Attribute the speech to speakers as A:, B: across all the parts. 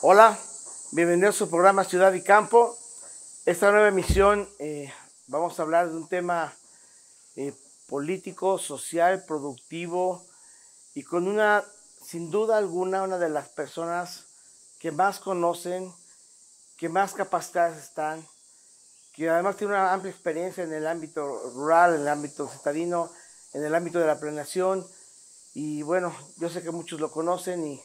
A: Hola, bienvenidos a su programa Ciudad y Campo. Esta nueva emisión vamos a hablar de un tema político, social, productivo y con sin duda alguna, una de las personas que más conocen, que más capacitadas están, que además tiene una amplia experiencia en el ámbito rural, en el ámbito citadino, en el ámbito de la planeación. Y bueno, yo sé que muchos lo conocen y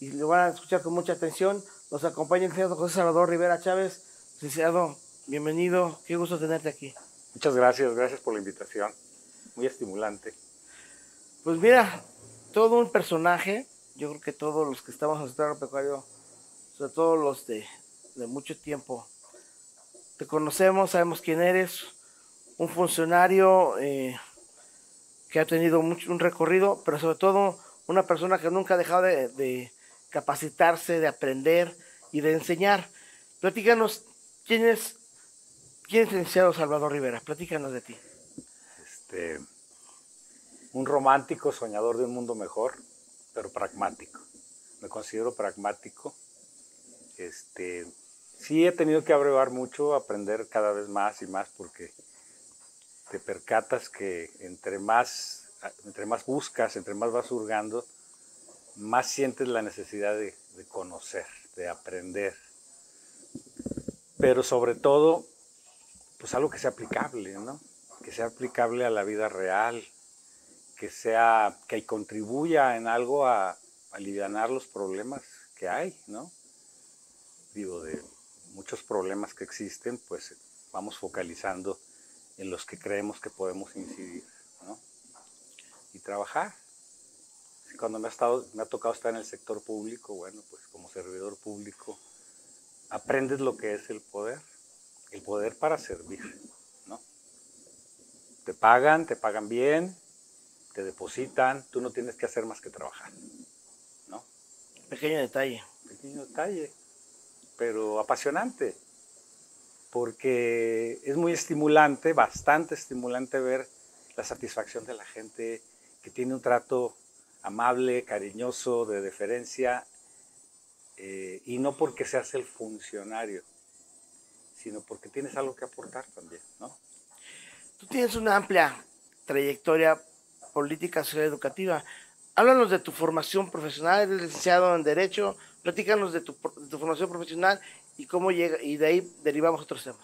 A: lo van a escuchar con mucha atención. Nos acompaña el licenciado José Salvador Rivera Chávez. Licenciado, bienvenido, qué gusto tenerte aquí.
B: Muchas gracias por la invitación, muy estimulante.
A: Pues mira, todo un personaje, yo creo que todos los que estamos en el sector agropecuario, sobre todo los de mucho tiempo, te conocemos, sabemos quién eres, un funcionario que ha tenido un recorrido, pero sobre todo una persona que nunca ha dejado de capacitarse, de aprender y de enseñar. Platícanos, ¿quién es el licenciado Salvador Rivera? Platícanos de ti.
B: Un romántico soñador de un mundo mejor, pero pragmático. Me considero pragmático. Sí he tenido que abrevar mucho, aprender cada vez más y más, porque te percatas que entre más buscas, entre más vas hurgando, más sientes la necesidad de conocer, de aprender. Pero sobre todo, pues algo que sea aplicable, ¿no? Que sea aplicable a la vida real, que contribuya en algo a alivianar los problemas que hay, ¿no? Digo, de muchos problemas que existen, pues vamos focalizando en los que creemos que podemos incidir, ¿no? Y trabajar. Cuando me ha tocado estar en el sector público, bueno, pues como servidor público, aprendes lo que es el poder para servir, ¿no? Te pagan bien, te depositan, tú no tienes que hacer más que trabajar, ¿no?
A: Pequeño detalle.
B: Pequeño detalle, pero apasionante, porque es muy estimulante, bastante estimulante ver la satisfacción de la gente que tiene un trato amable, cariñoso, de deferencia, y no porque seas el funcionario, sino porque tienes algo que aportar también, ¿no?
A: Tú tienes una amplia trayectoria política, social, educativa. Háblanos de tu formación profesional, eres licenciado en Derecho, platícanos de tu formación profesional y cómo llega, y de ahí derivamos otros temas.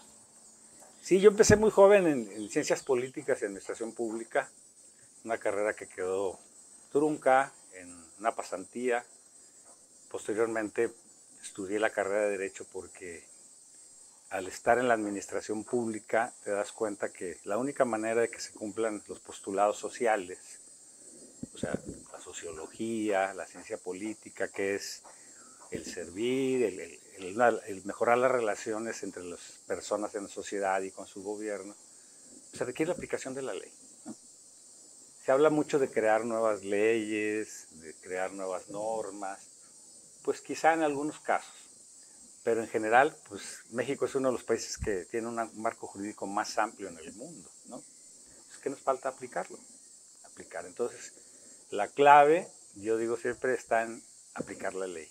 B: Sí, yo empecé muy joven en Ciencias Políticas y Administración Pública, una carrera que quedó trunca en una pasantía. Posteriormente estudié la carrera de Derecho porque al estar en la administración pública te das cuenta que la única manera de que se cumplan los postulados sociales, o sea, la sociología, la ciencia política, que es el servir, el mejorar las relaciones entre las personas en la sociedad y con su gobierno, se requiere la aplicación de la ley, ¿no? Se habla mucho de crear nuevas leyes, de crear nuevas normas, pues quizá en algunos casos, pero en general, pues México es uno de los países que tiene un marco jurídico más amplio en el mundo, ¿no? Es que nos falta aplicarlo, aplicar. Entonces, la clave, yo digo siempre, está en aplicar la ley.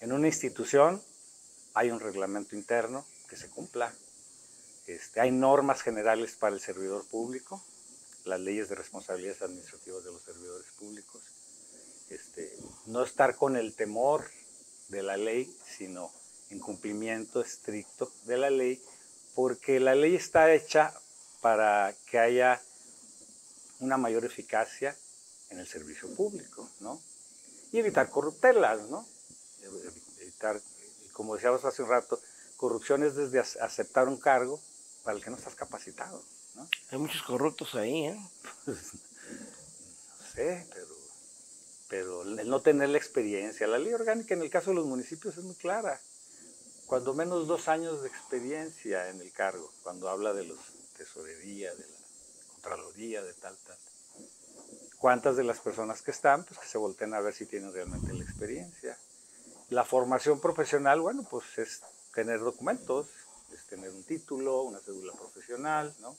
B: En una institución hay un reglamento interno que se cumpla, hay normas generales para el servidor público, las leyes de responsabilidades administrativas de los servidores públicos, no estar con el temor de la ley, sino en cumplimiento estricto de la ley, porque la ley está hecha para que haya una mayor eficacia en el servicio público, ¿no? Y evitar corruptelas, ¿no? Evitar, como decíamos hace un rato, corrupción es desde aceptar un cargo para el que no estás capacitado, ¿no?
A: Hay muchos corruptos ahí, ¿eh?
B: Pues, no sé, pero el no tener la experiencia. La ley orgánica en el caso de los municipios es muy clara. Cuando menos 2 años de experiencia en el cargo, cuando habla de la tesorería, de la contraloría, de tal. ¿Cuántas de las personas que están, pues que se volteen a ver si tienen realmente la experiencia? La formación profesional, bueno, pues es tener documentos, es tener un título, una cédula profesional, ¿no?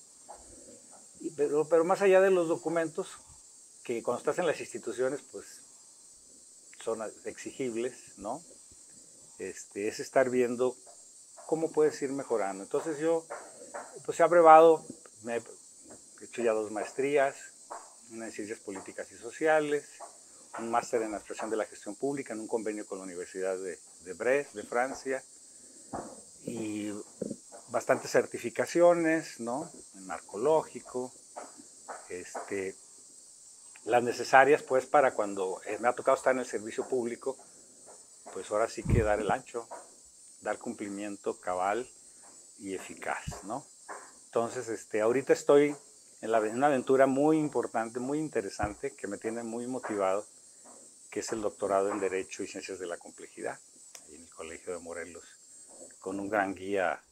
B: Pero más allá de los documentos, que cuando estás en las instituciones, pues son exigibles, ¿no? es estar viendo cómo puedes ir mejorando. Entonces yo, pues he abrevado, me he hecho ya 2 maestrías, una en Ciencias Políticas y Sociales, un máster en Administración de la Gestión Pública en un convenio con la Universidad de Brest, de Francia, y bastantes certificaciones, ¿no? En narcológico, las necesarias pues para cuando me ha tocado estar en el servicio público, pues ahora sí que dar el ancho, dar cumplimiento cabal y eficaz, ¿no? Entonces, ahorita estoy en una aventura muy importante, muy interesante, que me tiene muy motivado, que es el doctorado en Derecho y Ciencias de la Complejidad, ahí en el Colegio de Morelos, con un gran guía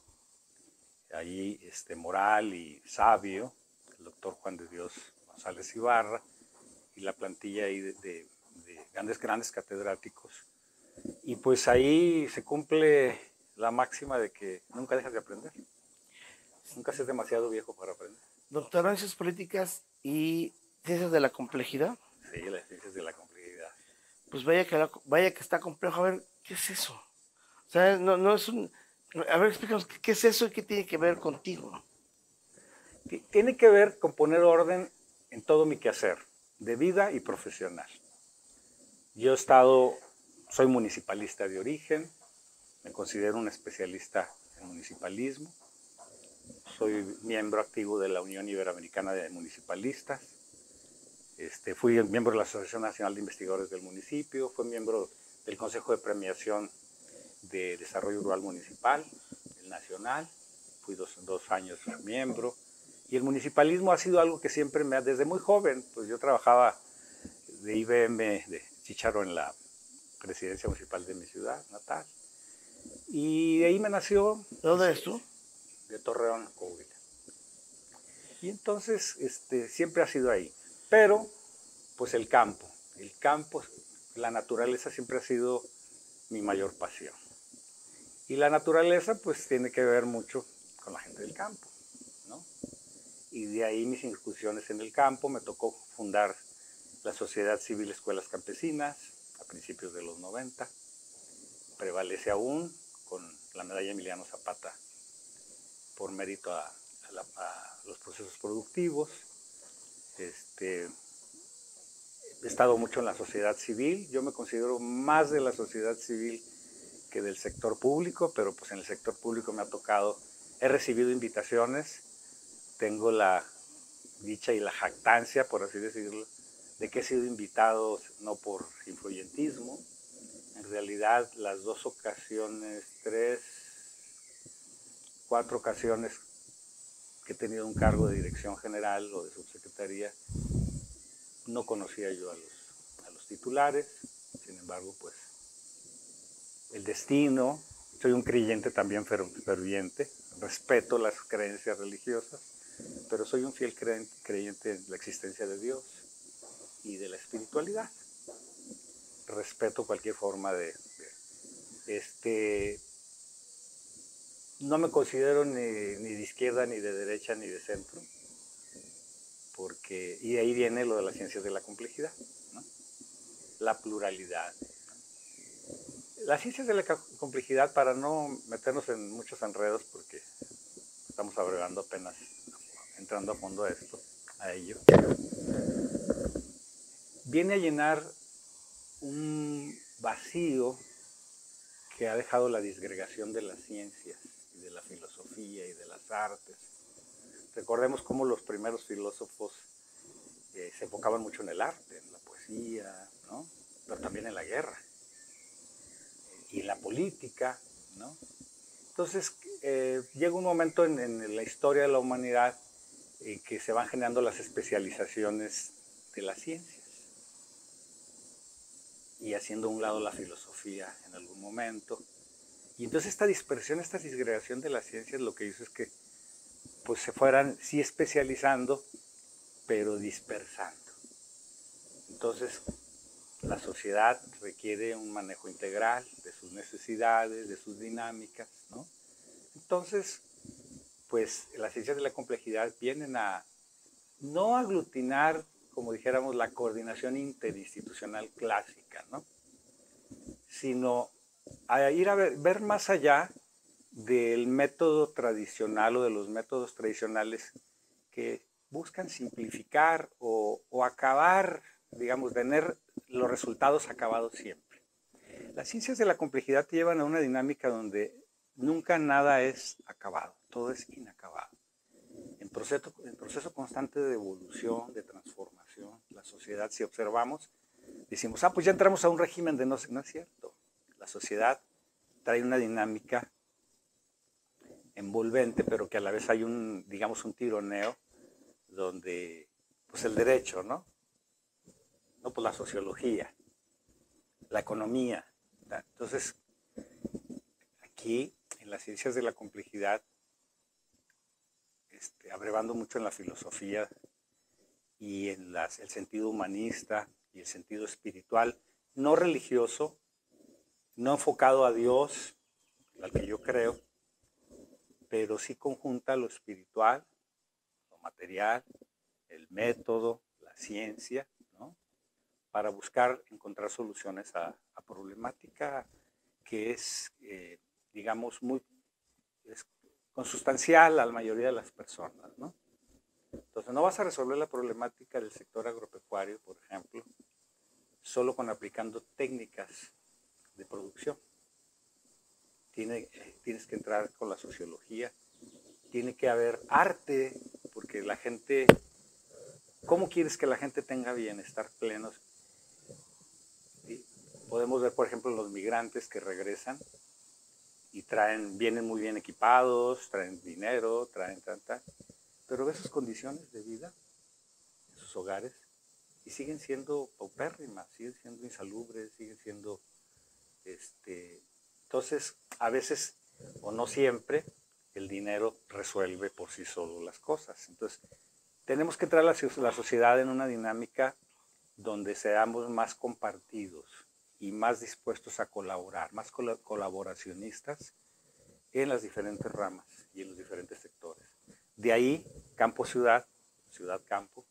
B: ahí, moral y sabio, el doctor Juan de Dios González Ibarra, y la plantilla ahí de grandes catedráticos. Y pues ahí se cumple la máxima de que nunca dejas de aprender. Nunca seas demasiado viejo para aprender.
A: Doctorado en Ciencias Políticas y Ciencias de la Complejidad.
B: Sí, las ciencias de la complejidad.
A: Pues vaya que está complejo. A ver, ¿qué es eso? O sea, no es un... A ver, explícanos, ¿qué es eso y qué tiene que ver contigo?
B: Tiene que ver con poner orden en todo mi quehacer, de vida y profesional. Yo soy municipalista de origen, me considero un especialista en municipalismo, soy miembro activo de la Unión Iberoamericana de Municipalistas, fui miembro de la Asociación Nacional de Investigadores del Municipio, fui miembro del Consejo de Premiación de Desarrollo Rural Municipal, el nacional, fui dos años miembro, y el municipalismo ha sido algo que siempre desde muy joven, pues yo trabajaba de IBM, de chícharo en la presidencia municipal de mi ciudad natal, y de ahí me nació...
A: ¿De dónde eres tú?
B: De Torreón, Coahuila. Y entonces siempre ha sido ahí. Pero, pues el campo, la naturaleza siempre ha sido mi mayor pasión. Y la naturaleza, pues tiene que ver mucho con la gente del campo, ¿no? Y de ahí mis incursiones en el campo, me tocó fundar la Sociedad Civil Escuelas Campesinas a principios de los 90. Prevalece aún con la medalla Emiliano Zapata por mérito a los procesos productivos. He estado mucho en la sociedad civil, yo me considero más de la sociedad civil que del sector público, pero pues en el sector público me ha tocado, he recibido invitaciones, tengo la dicha y la jactancia, por así decirlo, de que he sido invitado no por influyentismo, en realidad las 2 ocasiones, 4 ocasiones que he tenido un cargo de dirección general o de subsecretaría, no conocía yo a los titulares, sin embargo, pues el destino, soy un creyente también ferviente, respeto las creencias religiosas, pero soy un fiel creyente en la existencia de Dios y de la espiritualidad. Respeto cualquier forma no me considero ni de izquierda, ni de derecha, ni de centro, y de ahí viene lo de las ciencias de la complejidad, ¿no? La pluralidad. Las ciencias de la complejidad, para no meternos en muchos enredos, porque estamos abrevando apenas, entrando a fondo a ello, viene a llenar un vacío que ha dejado la disgregación de las ciencias y de la filosofía y de las artes. Recordemos cómo los primeros filósofos se enfocaban mucho en el arte, en la poesía, ¿no? Pero también en la guerra y en la política, ¿no? Entonces llega un momento en la historia de la humanidad en que se van generando las especializaciones de las ciencias y haciendo a un lado la filosofía en algún momento. Y entonces esta dispersión, esta disgregación de las ciencias lo que hizo es que pues se fueran sí especializando, pero dispersando. Entonces la sociedad requiere un manejo integral de sus necesidades, de sus dinámicas, ¿no? Entonces, pues las ciencias de la complejidad vienen a no aglutinar, como dijéramos, la coordinación interinstitucional clásica, ¿no? Sino a ir a ver más allá del método tradicional o de los métodos tradicionales que buscan simplificar o acabar, digamos, tener los resultados acabados siempre. Las ciencias de la complejidad te llevan a una dinámica donde nunca nada es acabado, todo es inacabado. En proceso constante de evolución, de transformación, la sociedad, si observamos, decimos, pues ya entramos a un régimen de no es cierto. La sociedad trae una dinámica envolvente, pero que a la vez hay digamos, un tironeo donde, pues el derecho, ¿no? No, pues la sociología, la economía. Entonces, aquí, en las ciencias de la complejidad, abrevando mucho en la filosofía y en el sentido humanista y el sentido espiritual, no religioso, no enfocado a Dios, al que yo creo, pero sí conjunta lo espiritual, lo material, el método, la ciencia, ¿no? Para buscar encontrar soluciones a problemática que es, digamos, es consustancial a la mayoría de las personas, ¿no? Entonces, no vas a resolver la problemática del sector agropecuario, por ejemplo, solo con aplicando técnicas de producción. Tienes que entrar con la sociología, tiene que haber arte, porque la gente, ¿cómo quieres que la gente tenga bienestar pleno? ¿Sí? Podemos ver, por ejemplo, los migrantes que regresan y vienen muy bien equipados, traen dinero, traen tanta, pero ves sus condiciones de vida en sus hogares y siguen siendo paupérrimas, siguen siendo insalubres, siguen siendo, entonces, a veces, o no siempre, el dinero resuelve por sí solo las cosas. Entonces, tenemos que entrar a la sociedad en una dinámica donde seamos más compartidos y más dispuestos a colaborar, más colaboracionistas en las diferentes ramas y en los diferentes sectores. De ahí, campo-ciudad, ciudad-campo.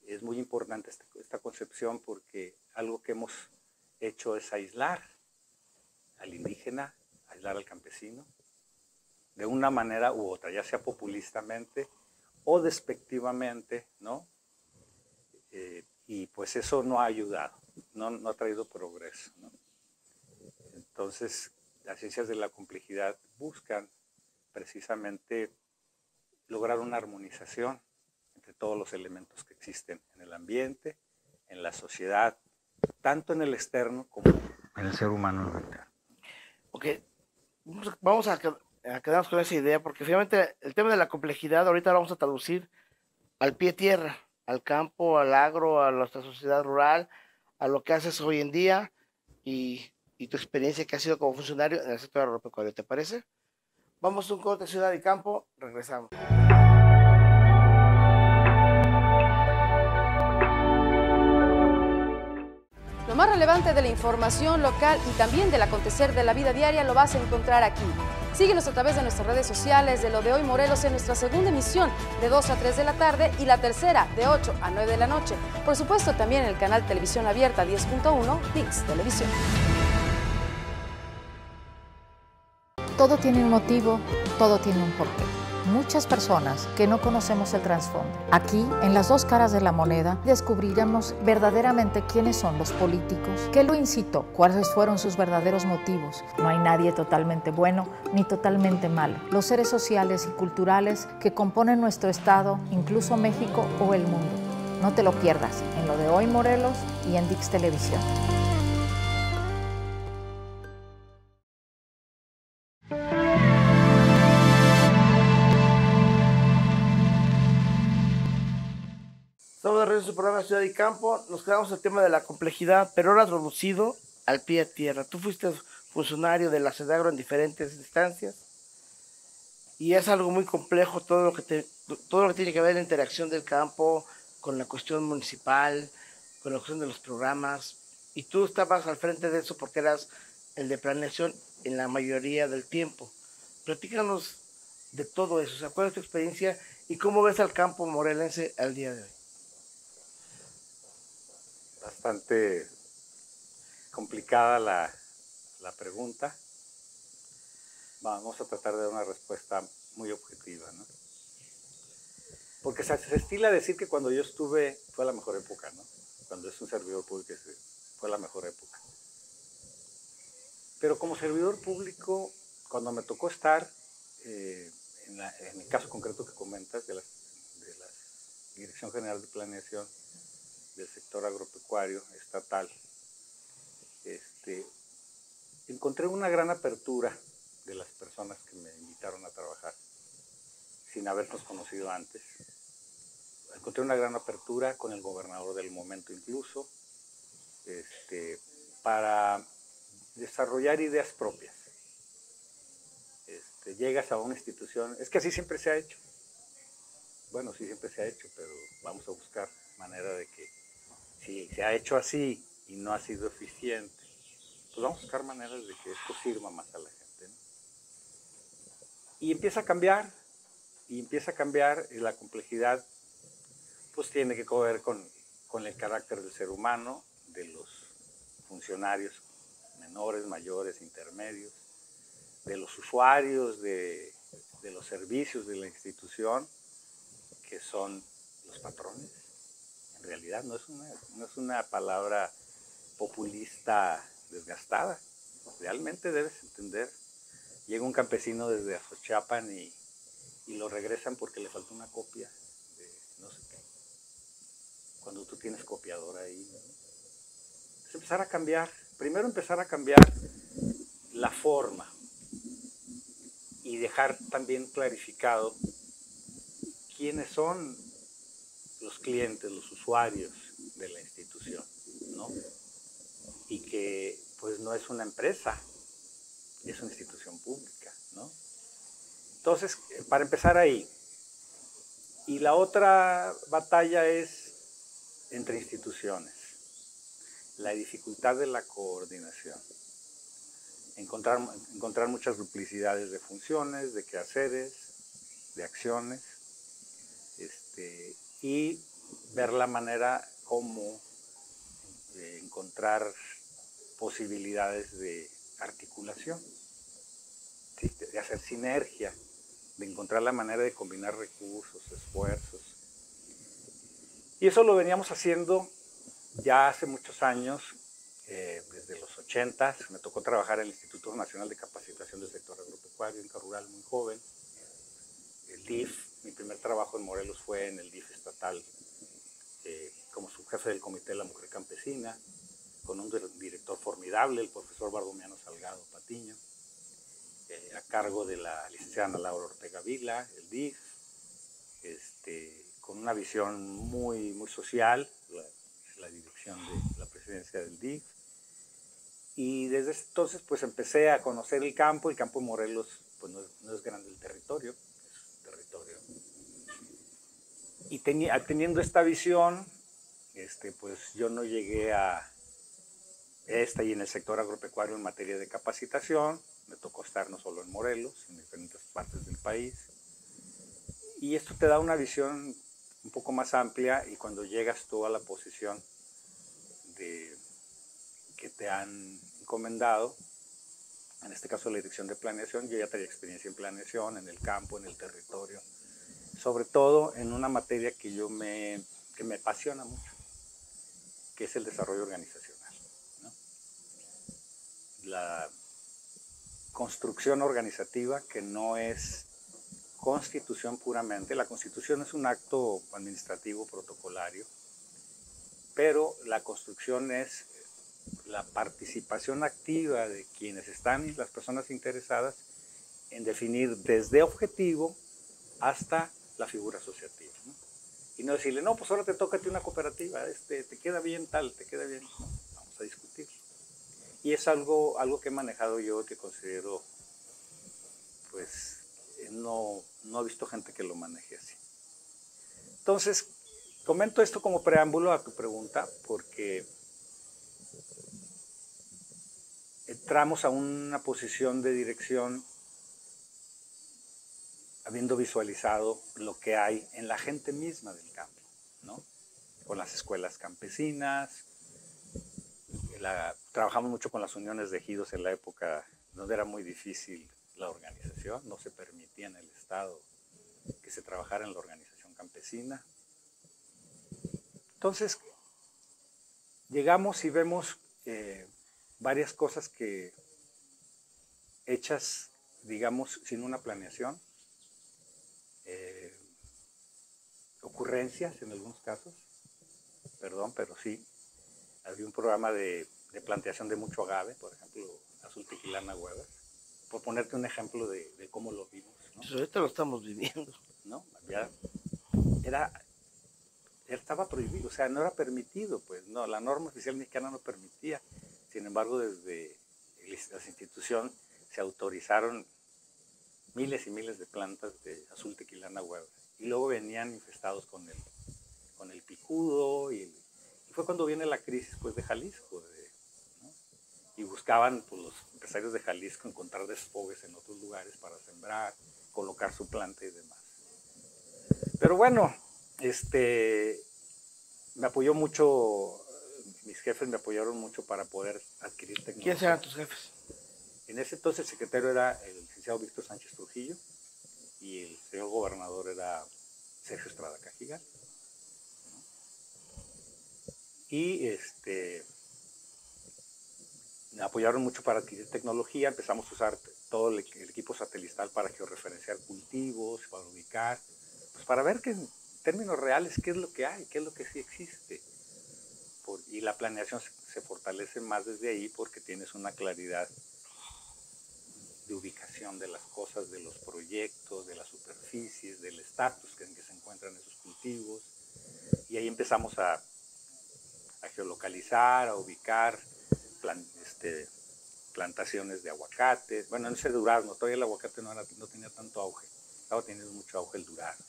B: Es muy importante esta concepción porque algo que hemos hecho es aislar al indígena, aislar al campesino, de una manera u otra, ya sea populistamente o despectivamente, ¿no? Y pues eso no ha ayudado, no ha traído progreso, ¿no? Entonces, las ciencias de la complejidad buscan precisamente lograr una armonización entre todos los elementos que existen en el ambiente, en la sociedad, tanto en el externo como en el ser humano en el interno.
A: Ok, vamos a quedarnos con esa idea, porque finalmente el tema de la complejidad ahorita lo vamos a traducir al pie tierra, al campo, al agro, a nuestra sociedad rural, a lo que haces hoy en día y tu experiencia que ha sido como funcionario en el sector agropecuario. ¿Te parece? Vamos a un corte ciudad y campo, regresamos.
C: Lo más relevante de la información local y también del acontecer de la vida diaria lo vas a encontrar aquí. Síguenos a través de nuestras redes sociales de Lo de Hoy Morelos en nuestra segunda emisión de 2 a 3 de la tarde y la tercera de 8 a 9 de la noche. Por supuesto, también en el canal Televisión Abierta 10.1, ViX Televisión.
D: Todo tiene un motivo, todo tiene un porqué. Muchas personas que no conocemos el trasfondo. Aquí, en las dos caras de la moneda, descubriremos verdaderamente quiénes son los políticos, qué lo incitó, cuáles fueron sus verdaderos motivos. No hay nadie totalmente bueno ni totalmente malo. Los seres sociales y culturales que componen nuestro estado, incluso México o el mundo. No te lo pierdas en Lo de Hoy Morelos y en ViX Televisión.
A: Estamos de regreso en su programa Ciudad y Campo. Nos quedamos en el tema de la complejidad, pero ahora traducido al pie a tierra. Tú fuiste funcionario de la SEDAGRO en diferentes instancias y es algo muy complejo todo lo que tiene que ver la interacción del campo con la cuestión municipal, con la cuestión de los programas. Y tú estabas al frente de eso porque eras el de planeación en la mayoría del tiempo. Platícanos de todo eso. O sea, ¿cuál es tu experiencia y cómo ves al campo morelense al día de hoy?
B: Bastante complicada la la pregunta, vamos a tratar de dar una respuesta muy objetiva, ¿no? Porque se estila decir que cuando yo estuve fue la mejor época, ¿no? Cuando es un servidor público fue la mejor época. Pero como servidor público, cuando me tocó estar, en el caso concreto que comentas, de la Dirección General de Planeación del sector agropecuario estatal, encontré una gran apertura de las personas que me invitaron a trabajar, sin habernos conocido antes. Encontré una gran apertura con el gobernador del momento incluso, para desarrollar ideas propias. Llegas a una institución, es que así siempre se ha hecho. Bueno, sí siempre se ha hecho, pero vamos a buscar manera de que si se ha hecho así y no ha sido eficiente, pues vamos a buscar maneras de que esto sirva más a la gente, ¿no? Y empieza a cambiar, y la complejidad pues tiene que ver con el carácter del ser humano, de los funcionarios menores, mayores, intermedios, de los usuarios de los servicios de la institución, que son los patrones. En realidad no es una palabra populista desgastada. Realmente debes entender. Llega un campesino desde Azochapan y lo regresan porque le faltó una copia de no sé qué. Cuando tú tienes copiadora ahí, ¿no? Es empezar a cambiar. Primero empezar a cambiar la forma y dejar también clarificado quiénes son los clientes, los usuarios de la institución, ¿no? Y que pues no es una empresa, es una institución pública, ¿no? Entonces, para empezar ahí. Y la otra batalla es entre instituciones, la dificultad de la coordinación, encontrar muchas duplicidades de funciones, de quehaceres, de acciones, y ver la manera como encontrar posibilidades de articulación, ¿sí? De hacer sinergia, de encontrar la manera de combinar recursos, esfuerzos. Y eso lo veníamos haciendo ya hace muchos años, desde los 80s. Me tocó trabajar en el Instituto Nacional de Capacitación del Sector Agropecuario, en Rural, muy joven. El DIF, mi primer trabajo en Morelos fue en el DIF estatal, como subjefe del Comité de la Mujer Campesina, con un director formidable, el profesor Bardomiano Salgado Patiño, a cargo de la licenciada Ana Laura Ortega Vila, el DIF, con una visión muy, muy social, la dirección de la presidencia del DIF. Y desde entonces pues empecé a conocer el campo de Morelos, pues no es grande el territorio, es un territorio. Y teniendo esta visión, pues yo no llegué a y en el sector agropecuario en materia de capacitación. Me tocó estar no solo en Morelos, en diferentes partes del país. Y esto te da una visión un poco más amplia, y cuando llegas tú a la posición que te han encomendado, en este caso la Dirección de Planeación, yo ya tenía experiencia en planeación, en el campo, en el territorio, sobre todo en una materia que me apasiona mucho, que es el desarrollo organizacional, ¿no? La construcción organizativa, que no es constitución puramente. La constitución es un acto administrativo protocolario, pero la construcción es la participación activa de quienes están, las personas interesadas, en definir desde objetivo hasta la figura asociativa, ¿no? Y no decirle, no, pues ahora te toca a ti una cooperativa, te queda bien tal, te queda bien, no, vamos a discutirlo. Y es algo que he manejado yo, que considero, pues, no he visto gente que lo maneje así. Entonces, comento esto como preámbulo a tu pregunta, porque entramos a una posición de dirección habiendo visualizado lo que hay en la gente misma del campo, ¿no? Con las escuelas campesinas, Trabajamos mucho con las uniones de ejidos en la época donde era muy difícil la organización, no se permitía en el Estado que se trabajara en la organización campesina. Entonces, llegamos y vemos varias cosas que hechas, digamos, sin una planeación, ocurrencias en algunos casos, perdón, pero sí, había un programa de plantación de mucho agave, por ejemplo, Azul Tequilana Weber, por ponerte un ejemplo de cómo lo vimos, ¿no?
A: Pues ahorita lo estamos viviendo.
B: ¿No? Estaba prohibido, o sea, no era permitido, pues, no, la norma oficial mexicana no permitía. Sin embargo, desde las instituciones se autorizaron miles y miles de plantas de Azul Tequilana Weber. Y luego venían infestados con el picudo, y fue cuando viene la crisis, pues, de Jalisco, ¿no? Y buscaban, pues, los empresarios de Jalisco encontrar desfogues en otros lugares para sembrar, colocar su planta y demás. Pero bueno, me apoyó mucho, mis jefes me apoyaron mucho para poder adquirir tecnología.
A: ¿Quiénes eran tus jefes?
B: En ese entonces el secretario era el licenciado Víctor Sánchez Trujillo y el señor gobernador era Sergio Estrada Cajigal, ¿no? Y me apoyaron mucho para adquirir tecnología, empezamos a usar todo el equipo satelital para georreferenciar cultivos, para ubicar, pues para ver que en términos reales qué es lo que hay, qué es lo que sí existe. Y la planeación se fortalece más desde ahí porque tienes una claridad de ubicación de las cosas, de los proyectos, de las superficies, del estatus en que se encuentran esos cultivos. Y ahí empezamos a geolocalizar, a ubicar plantaciones de aguacates. Bueno, en ese durazno, todavía el aguacate no tenía tanto auge, estaba teniendo mucho auge el durazno.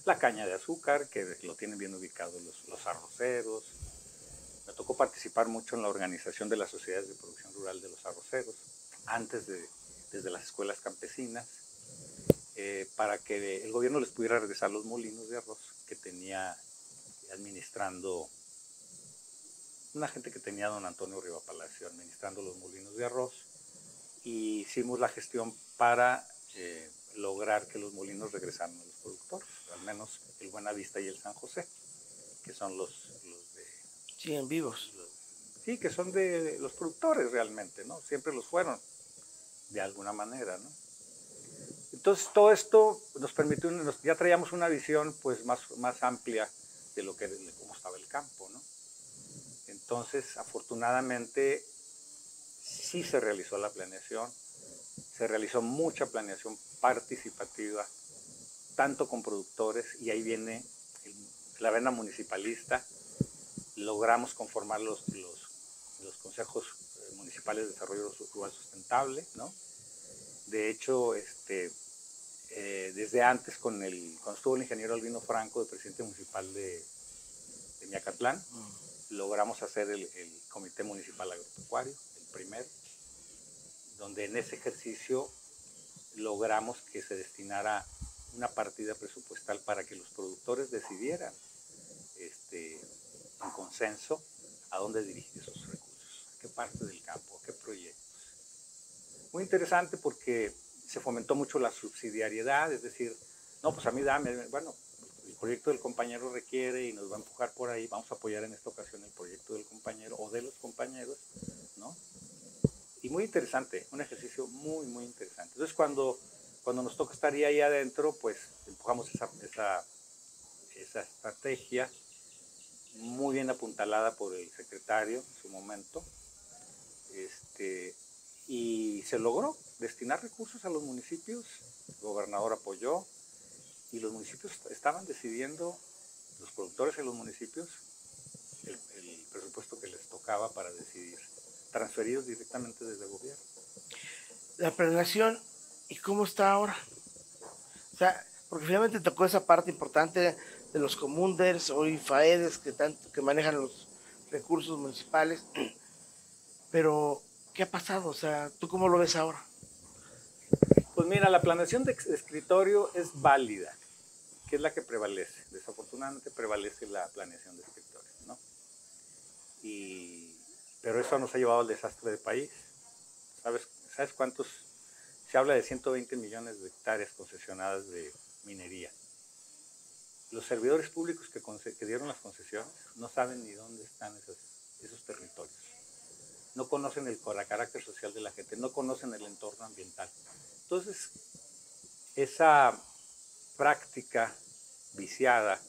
B: La caña de azúcar, que lo tienen bien ubicado los arroceros. Me tocó participar mucho en la organización de las sociedades de producción rural de los arroceros, desde las escuelas campesinas, para que el gobierno les pudiera regresar los molinos de arroz que tenía administrando una gente que tenía don Antonio Riva Palacio, administrando los molinos de arroz. Y hicimos la gestión para lograr que los molinos regresaran a los productores, al menos el Buenavista y el San José, que son los de...
A: Siguen vivos.
B: Sí, que son de los productores realmente, ¿no? Siempre los fueron, de alguna manera, ¿no? Entonces todo esto nos permitió, ya traíamos una visión pues más amplia de cómo estaba el campo, ¿no? Entonces, afortunadamente, sí se realizó la planeación, se realizó mucha planeación participativa, tanto con productores, y ahí viene la vena municipalista. Logramos conformar los consejos municipales de desarrollo rural sustentable, ¿no? De hecho, desde antes, cuando estuvo el ingeniero Albino Franco, de presidente municipal de Miacatlán, logramos hacer el Comité Municipal Agropecuario, el primero, donde en ese ejercicio logramos que se destinara una partida presupuestal para que los productores decidieran en consenso a dónde dirigir esos recursos, a qué parte del campo, a qué proyectos. Muy interesante porque se fomentó mucho la subsidiariedad, es decir, no, pues a mí dame, bueno, el proyecto del compañero requiere y nos va a empujar por ahí, vamos a apoyar en esta ocasión el proyecto del compañero o de los compañeros, ¿no? Y muy interesante, un ejercicio muy, muy interesante. Entonces, cuando nos toca estar ahí adentro, pues empujamos esa estrategia muy bien apuntalada por el secretario en su momento, y se logró destinar recursos a los municipios, el gobernador apoyó, y los municipios estaban decidiendo, los productores de los municipios, el presupuesto que les tocaba para decidir, transferidos directamente desde el gobierno.
A: La planeación, ¿y cómo está ahora? O sea, porque finalmente tocó esa parte importante de los comunders, hoy FAEDES, que manejan los recursos municipales, pero ¿qué ha pasado? O sea, ¿tú cómo lo ves ahora?
B: Pues mira, la planeación de escritorio es válida, que es la que prevalece. Desafortunadamente prevalece la planeación de escritorio, ¿no? Y pero eso nos ha llevado al desastre del país. ¿Sabes cuántos? Se habla de 120 millones de hectáreas concesionadas de minería. Los servidores públicos que dieron las concesiones no saben ni dónde están esos territorios. No conocen el carácter social de la gente, no conocen el entorno ambiental. Entonces, esa práctica viciada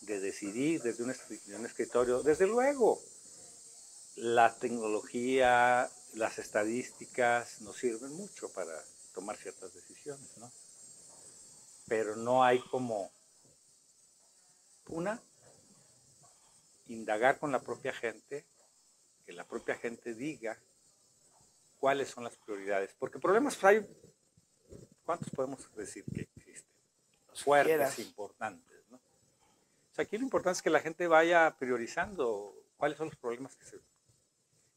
B: de decidir desde un escritorio, desde luego, la tecnología, las estadísticas nos sirven mucho para tomar ciertas decisiones, ¿no? Pero no hay como indagar con la propia gente, que la propia gente diga cuáles son las prioridades. Porque problemas hay, ¿cuántos podemos decir que existen? Fuertes, importantes, ¿no? O sea, aquí lo importante es que la gente vaya priorizando cuáles son los problemas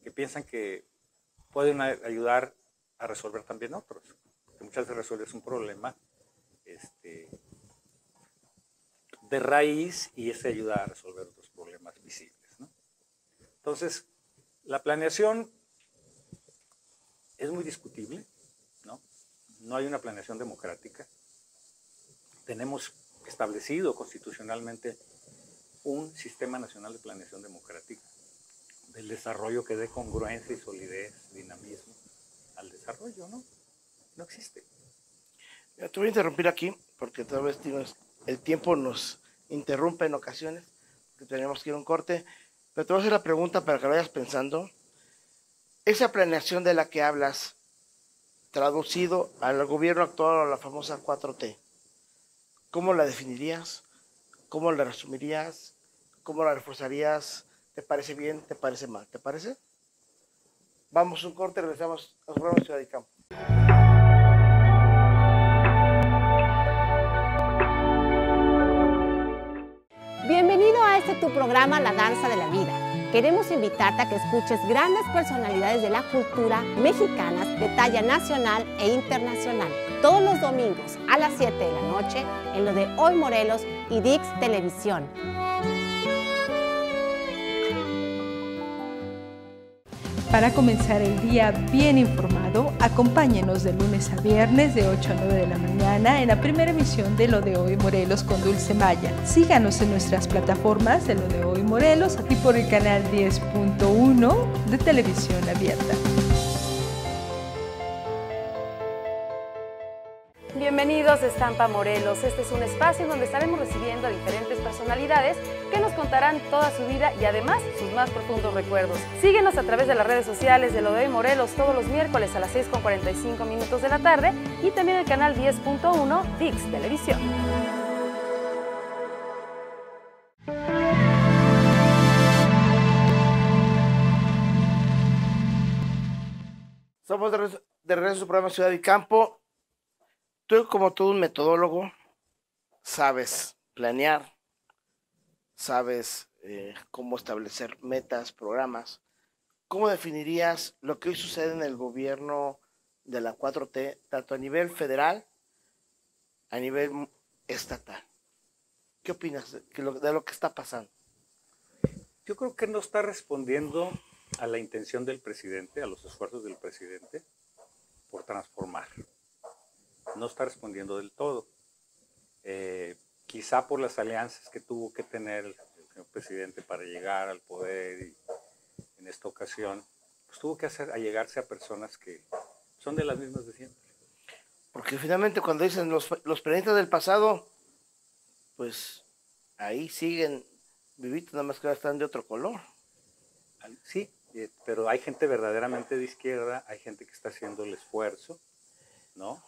B: que piensan que pueden ayudar a resolver también otros. Porque muchas veces resuelves un problema de raíz y ese ayuda a resolver otros problemas visibles, ¿no? Entonces, la planeación es muy discutible, ¿no? No hay una planeación democrática. Tenemos establecido constitucionalmente un sistema nacional de planeación democrática, del desarrollo que dé congruencia y solidez, dinamismo al desarrollo, ¿no? No existe.
A: Te voy a interrumpir aquí porque tal vez el tiempo nos interrumpe en ocasiones, que tenemos que ir a un corte, pero te voy a hacer la pregunta para que lo vayas pensando. Esa planeación de la que hablas, traducido al gobierno actual, a la famosa 4T, ¿cómo la definirías? ¿Cómo la resumirías? ¿Cómo la reforzarías? ¿Te parece bien? ¿Te parece mal? ¿Te parece? Vamos a un corte, regresamos a su programa Ciudad y Campo.
E: Bienvenido a tu programa La Danza de la Vida. Queremos invitarte a que escuches grandes personalidades de la cultura mexicanas de talla nacional e internacional. Todos los domingos a las 7 de la noche en lo de Hoy Morelos y Dix Televisión.
F: Para comenzar el día bien informado, acompáñenos de lunes a viernes de 8 a 9 de la mañana en la primera emisión de Lo de Hoy Morelos con Dulce Maya. Síganos en nuestras plataformas de Lo de Hoy Morelos y por el canal 10.1 de Televisión Abierta.
C: Bienvenidos a Estampa Morelos. Este es un espacio donde estaremos recibiendo a diferentes personalidades que nos contarán toda su vida y además sus más profundos recuerdos. Síguenos a través de las redes sociales de Lo de Hoy Morelos todos los miércoles a las 6:45 de la tarde y también el canal 10.1 Dix Televisión.
A: Somos de regreso a su programa Ciudad y Campo. Tú, como todo un metodólogo, sabes planear, sabes cómo establecer metas, programas. ¿Cómo definirías lo que hoy sucede en el gobierno de la 4T, tanto a nivel federal, a nivel estatal? ¿Qué opinas de lo que está pasando?
B: Yo creo que no está respondiendo a la intención del presidente, a los esfuerzos del presidente por transformar. No está respondiendo del todo. Quizá por las alianzas que tuvo que tener el señor presidente para llegar al poder y en esta ocasión, pues tuvo que allegarse a personas que son de las mismas de siempre.
A: Porque finalmente cuando dicen los presidentes del pasado, pues ahí siguen vivitos, nada más que ahora están de otro color.
B: Sí, pero hay gente verdaderamente de izquierda, hay gente que está haciendo el esfuerzo, ¿no?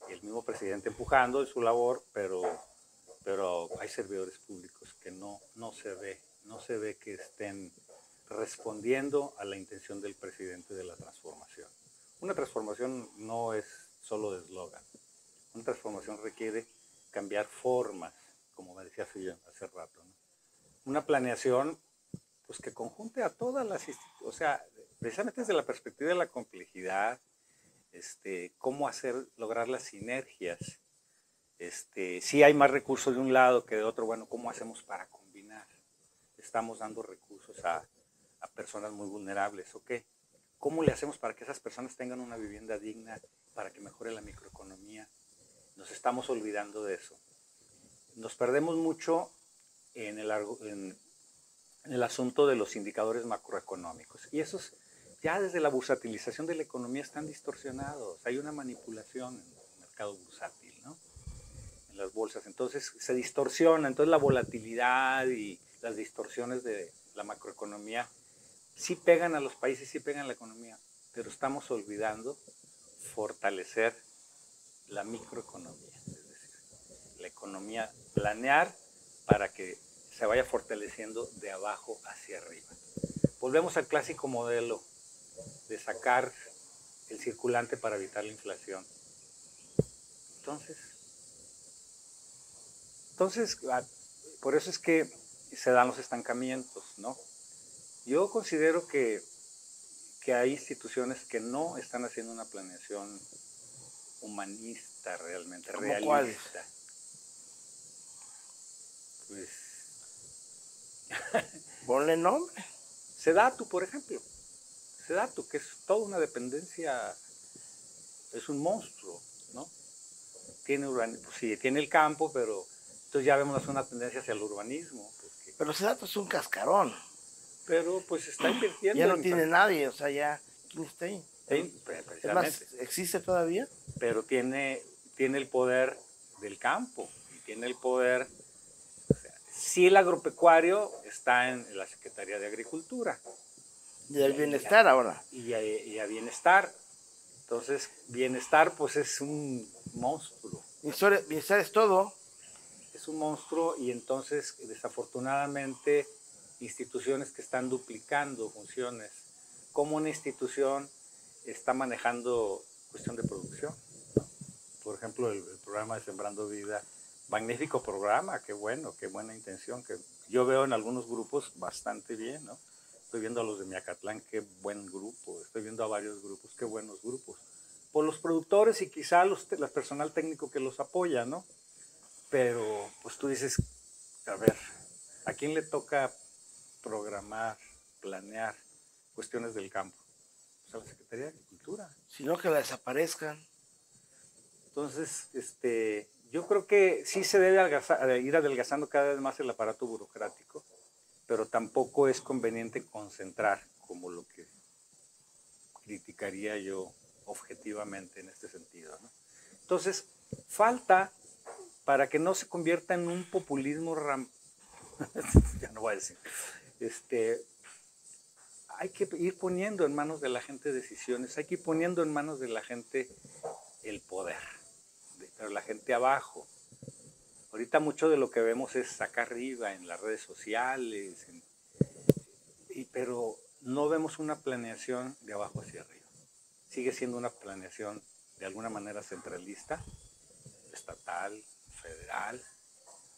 B: El mismo presidente empujando en su labor, pero hay servidores públicos que no se ve que estén respondiendo a la intención del presidente de la transformación. Una transformación no es solo de eslogan. Una transformación requiere cambiar formas, como me decía hace rato, ¿no? Una planeación pues, que conjunte a todas las instituciones, o sea, precisamente desde la perspectiva de la complejidad, cómo lograr las sinergias. Si hay más recursos de un lado que de otro, bueno, ¿cómo hacemos para combinar? Estamos dando recursos a a personas muy vulnerables, ¿ok? ¿Cómo le hacemos para que esas personas tengan una vivienda digna, para que mejore la microeconomía? Nos estamos olvidando de eso. Nos perdemos mucho en el asunto de los indicadores macroeconómicos. Y esos, ya desde la bursatilización de la economía, están distorsionados. Hay una manipulación en el mercado bursátil, ¿no? En las bolsas. Entonces se distorsiona. Entonces la volatilidad y las distorsiones de la macroeconomía sí pegan a los países, sí pegan a la economía, pero estamos olvidando fortalecer la microeconomía, es decir, la economía, planear para que se vaya fortaleciendo de abajo hacia arriba. Volvemos al clásico modelo de sacar el circulante para evitar la inflación. Entonces, por eso es que se dan los estancamientos, ¿no? Yo considero que hay instituciones que no están haciendo una planeación humanista realmente, realista.
A: ¿Cuáles?
B: Pues
A: Ponle nombre.
B: Sedatu, por ejemplo. Sedatu, que es toda una dependencia, es un monstruo, ¿no? Tiene pues sí, tiene el campo, pero entonces ya vemos una tendencia hacia el urbanismo.
A: Pero Sedatu es un cascarón.
B: Pero pues está invirtiendo.
A: Ya no tiene nadie, o sea, ya, ¿quién está ahí?
B: Sí,
A: Es más, ¿existe todavía?
B: Pero tiene el poder del campo y tiene el poder. O sea, sí, el agropecuario está en la Secretaría de Agricultura.
A: Y del bienestar ahora.
B: Y a bienestar. Entonces, bienestar pues es un monstruo.
A: Bienestar es todo.
B: Es un monstruo y entonces, desafortunadamente, instituciones que están duplicando funciones. Como una institución está manejando cuestión de producción, ¿no? Por ejemplo, el programa de Sembrando Vida, magnífico programa, qué bueno, qué buena intención, que yo veo en algunos grupos bastante bien, ¿no? Estoy viendo a los de Miacatlán, qué buen grupo, estoy viendo a varios grupos, qué buenos grupos. Por los productores y quizá el personal técnico que los apoya, ¿no? Pero, pues tú dices, a ver, ¿a quién le toca programar, planear cuestiones del campo? Pues a la Secretaría de Agricultura.
A: Sino que la desaparezcan.
B: Entonces, yo creo que sí se debe ir adelgazando cada vez más el aparato burocrático, pero tampoco es conveniente concentrar, como lo que criticaría yo objetivamente en este sentido, ¿no? Entonces, falta, para que no se convierta en un populismo ya no voy a decir, hay que ir poniendo en manos de la gente decisiones, hay que ir poniendo en manos de la gente el poder, pero la gente abajo. Ahorita mucho de lo que vemos es acá arriba, en las redes sociales, pero no vemos una planeación de abajo hacia arriba. Sigue siendo una planeación de alguna manera centralista, estatal, federal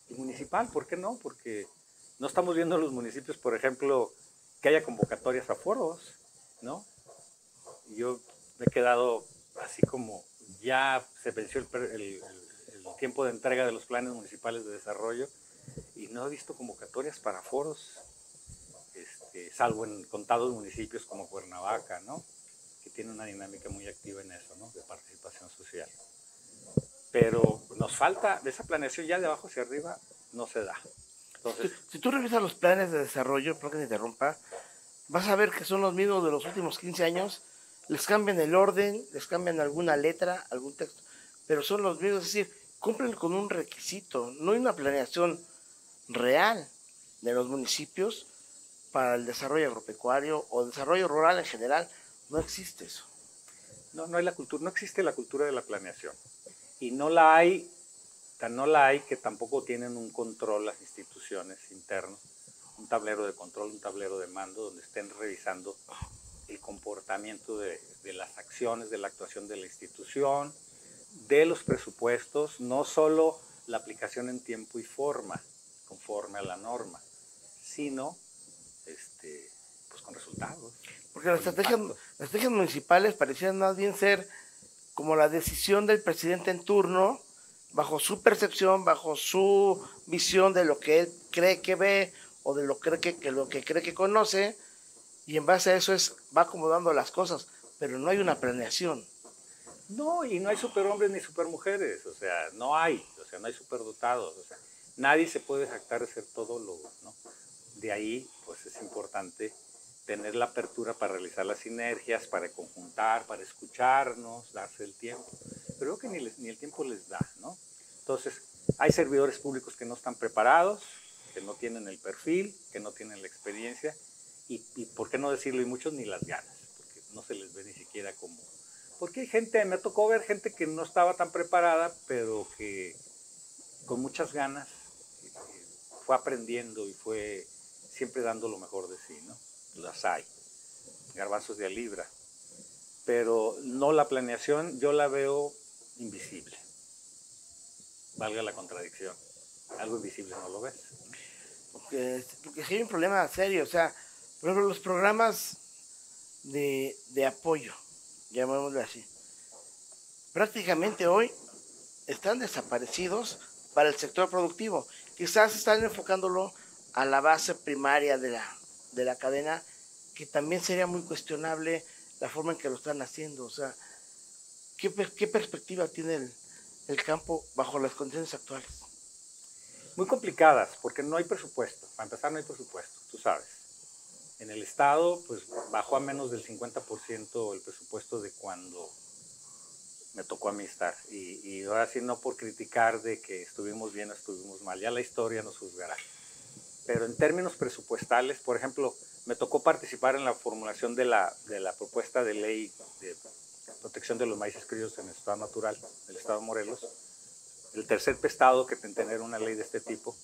B: y municipal. ¿Por qué no? Porque no estamos viendo en los municipios, por ejemplo, que haya convocatorias a foros, ¿no? Yo me he quedado así como ya se venció el tiempo de entrega de los planes municipales de desarrollo y no he visto convocatorias para foros, salvo en contados municipios como Cuernavaca, ¿no? Que tiene una dinámica muy activa en eso, ¿no? De participación social. Pero nos falta, esa planeación ya de abajo hacia arriba no se da. Entonces,
A: si tú revisas los planes de desarrollo, perdón que te interrumpa, vas a ver que son los mismos de los últimos 15 años, les cambian el orden, les cambian alguna letra, algún texto, pero son los mismos, es decir, cumplen con un requisito, no hay una planeación real de los municipios para el desarrollo agropecuario o desarrollo rural en general, no existe eso.
B: No hay la cultura, no existe la cultura de la planeación y no la hay que tampoco tienen un control las instituciones internas, un tablero de control, un tablero de mando donde estén revisando el comportamiento de las acciones, de la actuación de la institución, de los presupuestos, no solo la aplicación en tiempo y forma, conforme a la norma, sino pues con resultados.
A: Porque las estrategias municipales parecían más bien ser como la decisión del presidente en turno, bajo su percepción, bajo su visión de lo que él cree que ve o de lo que cree que conoce, y en base a eso va acomodando las cosas, pero no hay una planeación.
B: No, y no hay superhombres ni supermujeres, o sea, no hay superdotados, o sea, nadie se puede jactar de ser todólogo, ¿no? De ahí, pues es importante tener la apertura para realizar las sinergias, para conjuntar, para escucharnos, darse el tiempo. Pero creo que ni el tiempo les da, ¿no? Entonces, hay servidores públicos que no están preparados, que no tienen el perfil, que no tienen la experiencia, y por qué no decirlo, y muchos ni las ganas, porque no se les ve ni siquiera como... Porque hay gente, me tocó ver gente que no estaba tan preparada, pero que con muchas ganas fue aprendiendo y fue siempre dando lo mejor de sí, ¿no? Las hay, garbanzos de a libra, pero no, la planeación yo la veo invisible, valga la contradicción, algo invisible no lo ves.
A: Porque sí hay un problema serio, o sea, por ejemplo, los programas de apoyo, llamémoslo así, prácticamente hoy están desaparecidos para el sector productivo. Quizás están enfocándolo a la base primaria de la cadena, que también sería muy cuestionable la forma en que lo están haciendo. O sea, ¿qué perspectiva tiene el campo bajo las condiciones actuales?
B: Muy complicadas, porque no hay presupuesto. Para empezar, no hay presupuesto, tú sabes. En el Estado, pues bajó a menos del 50% el presupuesto de cuando me tocó a mí estar. Y ahora sí, no por criticar de que estuvimos bien o estuvimos mal, ya la historia nos juzgará. Pero en términos presupuestales, por ejemplo, me tocó participar en la formulación de la propuesta de ley de protección de los maíces criollos en el estado natural del estado de Morelos, el tercer estado que tener una ley de este tipo,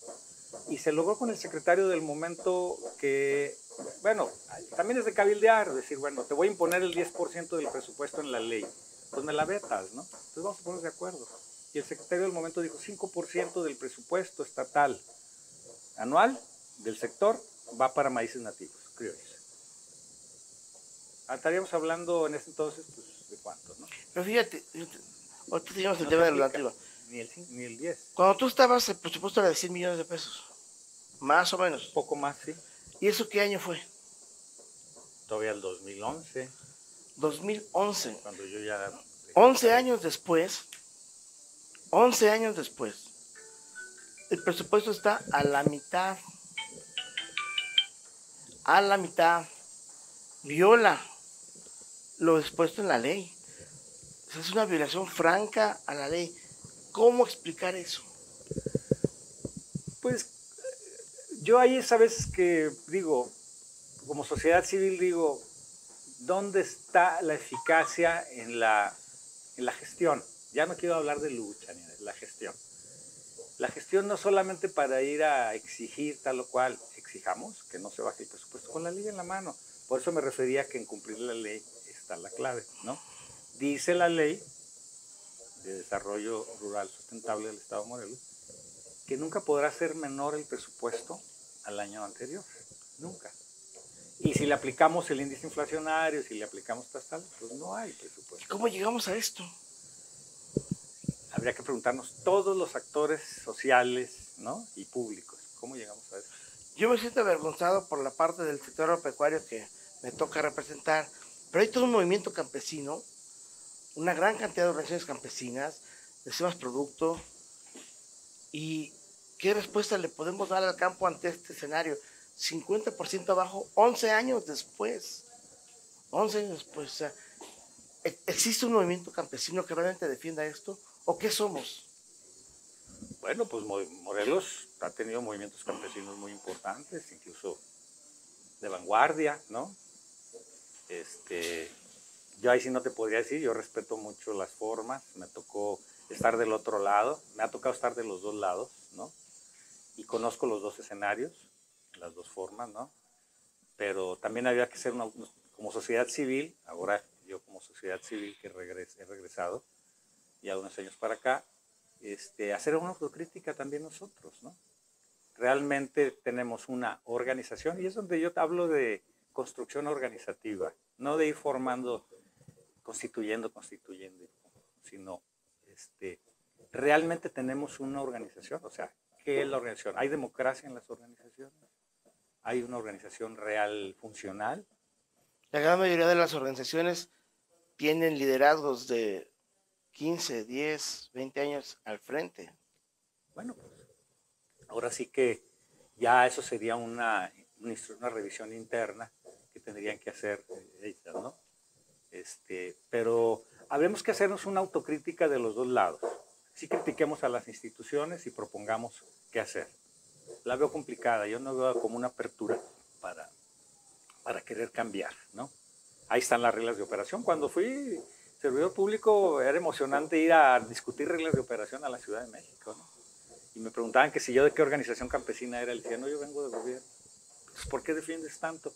B: y se logró con el secretario del momento que, bueno, también es de cabildear, decir, bueno, te voy a imponer el 10% del presupuesto en la ley, pues me la vetas, ¿no? Entonces vamos a ponernos de acuerdo. Y el secretario del momento dijo 5% del presupuesto estatal anual del sector va para maíces nativos, criollos. Estaríamos hablando en ese entonces, pues, ¿de cuánto, no?
A: Pero fíjate, ahorita teníamos el tema de lo nativo.
B: Ni el 10.
A: Cuando tú estabas, el presupuesto era de 100 millones de pesos, más o menos.
B: Poco más, sí.
A: ¿Y eso qué año fue?
B: Todavía el 2011.
A: 2011.
B: Cuando yo ya...
A: 11 años después, el presupuesto está a la mitad. A la mitad. Viola lo dispuesto en la ley. O sea, es una violación franca a la ley. ¿Cómo explicar eso?
B: Pues yo ahí es a veces que digo, como sociedad civil digo, ¿dónde está la eficacia en la gestión? Ya no quiero hablar de lucha, ni de la gestión. La gestión no solamente para ir a exigir tal o cual, exijamos que no se baje el presupuesto con la ley en la mano. Por eso me refería que en cumplir la ley está la clave, ¿no? Dice la ley de desarrollo rural sustentable del Estado de Morelos que nunca podrá ser menor el presupuesto al año anterior, nunca. Y si le aplicamos el índice inflacionario, si le aplicamos tal, pues no hay presupuesto.
A: ¿Cómo llegamos a esto?
B: Habría que preguntarnos todos los actores sociales, ¿no? Y públicos, ¿cómo llegamos a esto?
A: Yo me siento avergonzado por la parte del sector agropecuario que me toca representar, pero hay todo un movimiento campesino, una gran cantidad de organizaciones campesinas, decimos producto, y ¿qué respuesta le podemos dar al campo ante este escenario? 50% abajo, 11 años después. 11 años después. O sea, ¿existe un movimiento campesino que realmente defienda esto? ¿O qué somos?
B: Bueno, pues Morelos ha tenido movimientos campesinos muy importantes, incluso de vanguardia, ¿no? Yo ahí sí no te podría decir, yo respeto mucho las formas, me tocó estar del otro lado, me ha tocado estar de los dos lados, ¿no? Y conozco los dos escenarios, las dos formas, ¿no? Pero también había que ser como sociedad civil, ahora yo como sociedad civil que he regresado ya unos años para acá, hacer una autocrítica también nosotros, ¿no? Realmente tenemos una organización, y es donde yo hablo de construcción organizativa, no de ir formando, constituyendo, sino realmente tenemos una organización. O sea, ¿qué es la organización? ¿Hay democracia en las organizaciones? ¿Hay una organización real funcional?
A: La gran mayoría de las organizaciones tienen liderazgos de 15, 10, 20 años al frente.
B: Bueno, pues ahora sí que ya eso sería una revisión interna que tendrían que hacer ellas, ¿no? Pero habremos que hacernos una autocrítica de los dos lados. Sí critiquemos a las instituciones y propongamos qué hacer. La veo complicada, yo no veo como una apertura para querer cambiar, ¿no? Ahí están las reglas de operación. Cuando fui servidor público era emocionante ir a discutir reglas de operación a la Ciudad de México, ¿no? Y me preguntaban que si yo de qué organización campesina era. Le decía, no, yo vengo de gobierno. Entonces, ¿por qué defiendes tanto?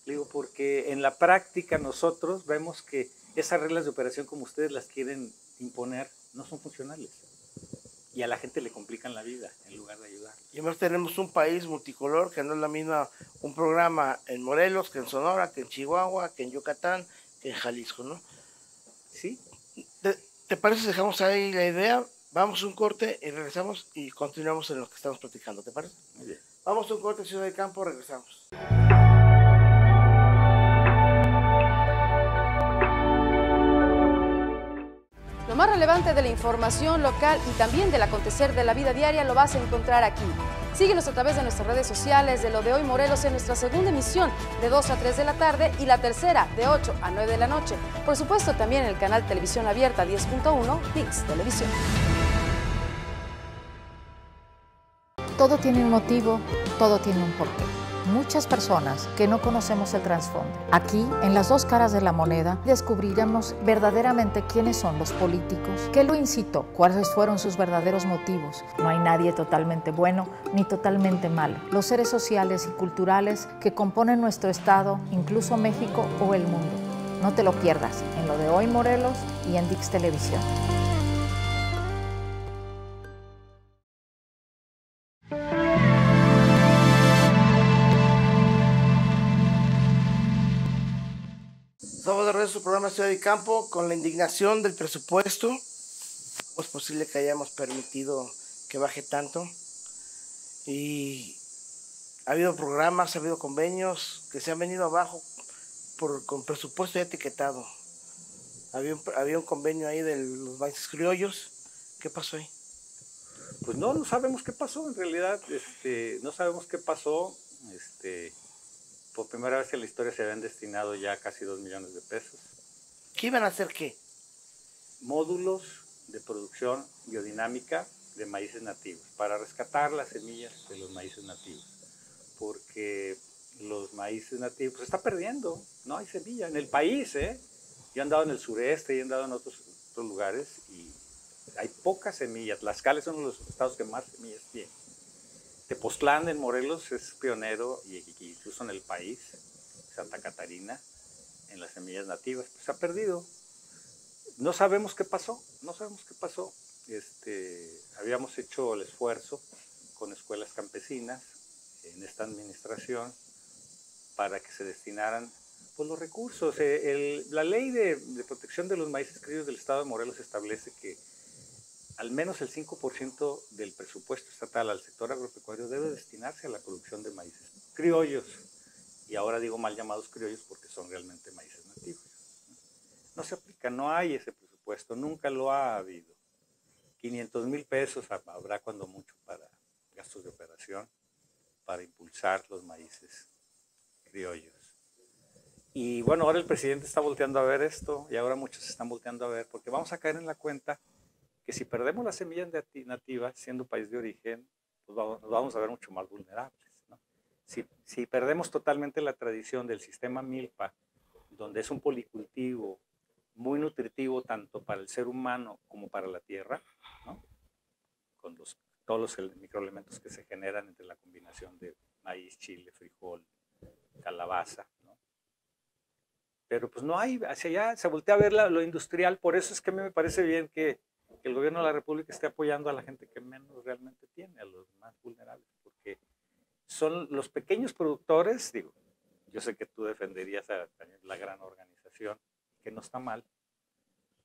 B: Le digo, porque en la práctica nosotros vemos que esas reglas de operación como ustedes las quieren imponer no son funcionales. Y a la gente le complican la vida en lugar de ayudar.
A: Y además tenemos un país multicolor, que no es la misma un programa en Morelos, que en Sonora, que en Chihuahua, que en Yucatán, que en Jalisco, ¿no?
B: ¿Sí?
A: ¿Te parece si dejamos ahí la idea? Vamos a un corte y regresamos y continuamos en lo que estamos platicando, ¿te parece?
B: Muy bien.
A: Vamos a un corte, Ciudad del Campo, regresamos.
C: Lo más relevante de la información local y también del acontecer de la vida diaria lo vas a encontrar aquí. Síguenos a través de nuestras redes sociales de Lo de Hoy Morelos en nuestra segunda emisión de 2 a 3 de la tarde y la tercera de 8 a 9 de la noche. Por supuesto, también en el canal Televisión Abierta 10.1 ViX Televisión.
D: Todo tiene un motivo, todo tiene un porqué. Muchas personas que no conocemos el trasfondo. Aquí, en las dos caras de la moneda, descubriremos verdaderamente quiénes son los políticos, qué lo incitó, cuáles fueron sus verdaderos motivos. No hay nadie totalmente bueno ni totalmente malo. Los seres sociales y culturales que componen nuestro estado, incluso México o el mundo. No te lo pierdas en Lo de Hoy Morelos y en ViX Televisión.
A: Estamos de regreso a su programa Ciudad y Campo con la indignación del presupuesto. ¿Cómo es posible que hayamos permitido que baje tanto? Y ha habido programas, ha habido convenios que se han venido abajo con presupuesto ya etiquetado. Había un convenio ahí de los maíces criollos. ¿Qué pasó ahí?
B: Pues no sabemos qué pasó, en realidad, no sabemos qué pasó. Por primera vez en la historia se habían destinado ya casi 2 millones de pesos.
A: ¿Qué iban a hacer qué?
B: Módulos de producción biodinámica de maíces nativos, para rescatar las semillas de los maíces nativos. Porque los maíces nativos se está perdiendo, no hay semilla en el país, ¿eh? Yo he andado en el sureste y he andado en otros lugares y hay pocas semillas. Tlaxcala es uno de los estados que más semillas tiene. Tepoztlán en Morelos es pionero y incluso en el país, Santa Catarina, en las semillas nativas. Pues se ha perdido. No sabemos qué pasó, no sabemos qué pasó. Habíamos hecho el esfuerzo con escuelas campesinas en esta administración para que se destinaran pues, los recursos. La ley de protección de los maíces criollos del estado de Morelos establece que al menos el 5% del presupuesto estatal al sector agropecuario debe destinarse a la producción de maíces criollos. Y ahora digo mal llamados criollos porque son realmente maíces nativos. No se aplica, no hay ese presupuesto, nunca lo ha habido. 500,000 pesos habrá cuando mucho para gastos de operación, para impulsar los maíces criollos. Y bueno, ahora el presidente está volteando a ver esto y ahora muchos están volteando a ver porque vamos a caer en la cuenta que si perdemos las semillas nativas, siendo país de origen, pues nos vamos a ver mucho más vulnerables, ¿no? Si perdemos totalmente la tradición del sistema milpa, donde es un policultivo muy nutritivo tanto para el ser humano como para la tierra, ¿no? Con todos los microelementos que se generan entre la combinación de maíz, chile, frijol, calabaza, ¿no? Pero pues no hay, hacia allá se voltea a ver lo industrial, por eso es que a mí me parece bien que el gobierno de la República esté apoyando a la gente que menos realmente tiene, a los más vulnerables, porque son los pequeños productores, digo, yo sé que tú defenderías a la gran organización, que no está mal,